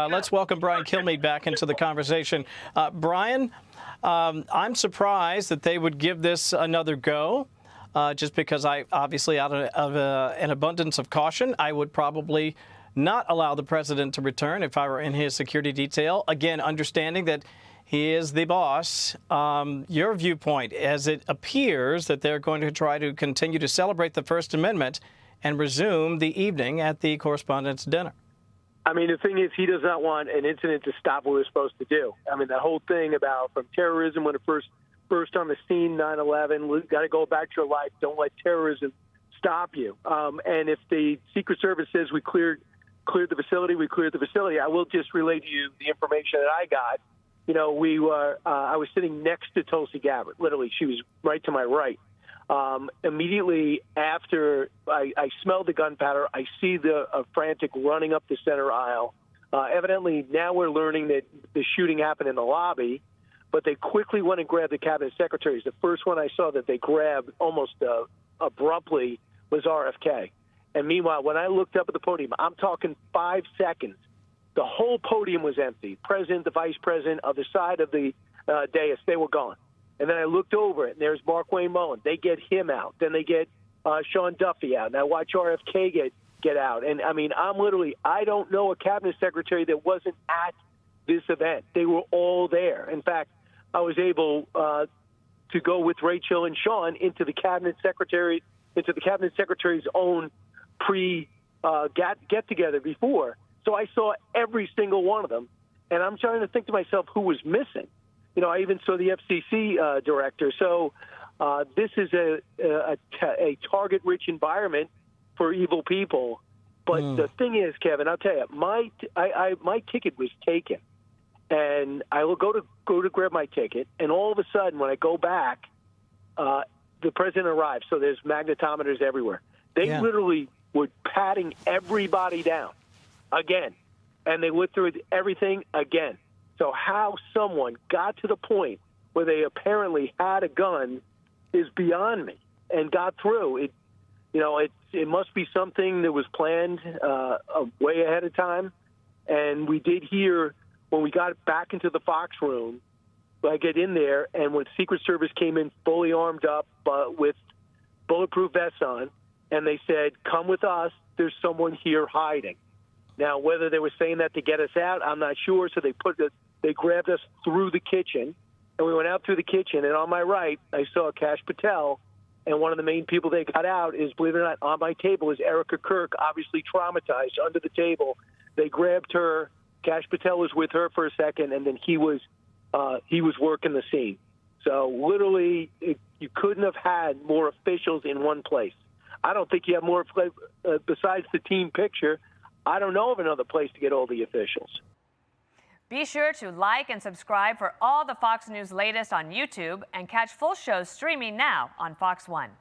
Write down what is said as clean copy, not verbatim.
Let's welcome Brian Kilmeade back into the conversation. Brian, I'm surprised that they would give this another go, just because I obviously, out of an abundance of caution, I would probably not allow the president to return if I were in his security detail. Again, understanding that he is the boss. Your viewpoint, as it appears that they're going to try to continue to celebrate the First Amendment and resume the evening at the Correspondents' Dinner. I mean, the thing is, he does not want an incident to stop what we're supposed to do. I mean, that whole thing about from terrorism when it first burst on the scene, 9/11, got to go back to your life. Don't let terrorism stop you. And if the Secret Service says we cleared the facility, we cleared the facility. I will just relay to you the information that I got. You know, I was sitting next to Tulsi Gabbard. Literally, she was right to my right. Immediately after I smelled the gunpowder, I see the frantic running up the center aisle. Evidently, now we're learning that the shooting happened in the lobby, but they quickly went and grabbed the cabinet secretaries. The first one I saw that they grabbed almost abruptly was RFK. And meanwhile, when I looked up at the podium, I'm talking 5 seconds, the whole podium was empty. President, the vice president, other side of the dais, they were gone. And then I looked over it, and there's Mark Wayne Mullen. They get him out. Then they get Sean Duffy out. And I watch RFK get out. And, I mean, I don't know a cabinet secretary that wasn't at this event. They were all there. In fact, I was able to go with Rachel and Sean into the cabinet secretary's own get-together before. So I saw every single one of them. And I'm trying to think to myself who was missing. You know, I even saw the FCC director. So this is a target-rich environment for evil people. But the thing is, Kevin, I'll tell you, my ticket was taken, and I will go to grab my ticket, and all of a sudden, when I go back, the president arrives. So there's magnetometers everywhere. They literally were patting everybody down again, and they went through everything again. So how someone got to the point where they apparently had a gun is beyond me, and got through it. You know, it must be something that was planned way ahead of time. And we did hear when we got back into the Fox room, I get in there, and when Secret Service came in fully armed up with bulletproof vests on, and they said, "Come with us. There's someone here hiding." Now, whether they were saying that to get us out, I'm not sure. So they grabbed us through the kitchen, and we went out through the kitchen. And on my right, I saw Kash Patel, and one of the main people they got out is, believe it or not, on my table is Erica Kirk, obviously traumatized, under the table. They grabbed her. Kash Patel was with her for a second, and then he was working the scene. So literally, you couldn't have had more officials in one place. I don't think you have more besides the team picture. I don't know of another place to get all the officials. Be sure to like and subscribe for all the Fox News latest on YouTube, and catch full shows streaming now on Fox One.